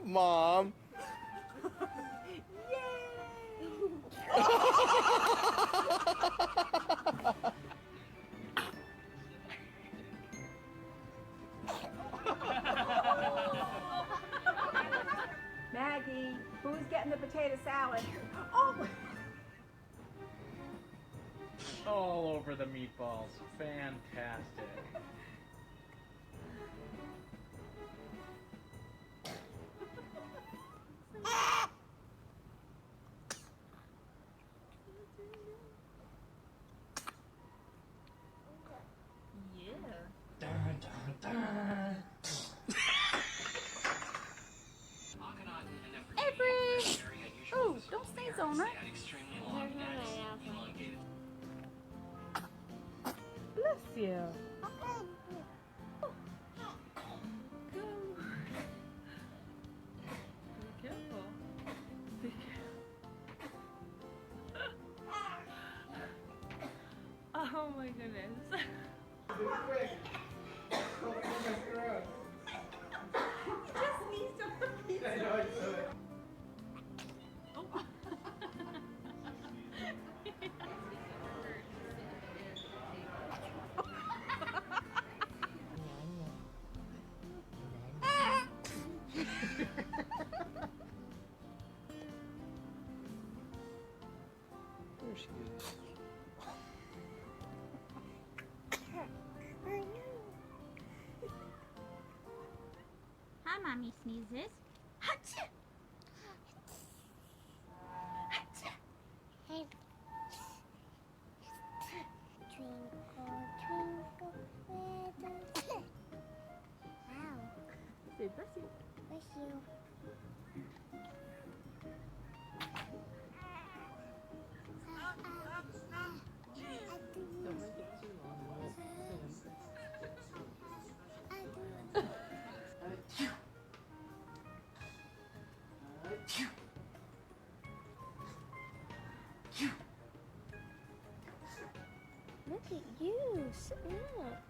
Mom. Maggie, who's getting the potato salad? Oh! All over the meatballs. Fantastic. Yeah. Dun, dun, dun. Everett! Oh, don't sneeze on her. Bless you. Go. Be careful. Be careful. Oh my goodness. Just sneezed on the pizza. There she is. Hi, Mommy sneezes. Achoo! Achoo! Twinkle, twinkle, little star. Wow, Say bless you. bless you. Don't make it too long. Look at you. Look.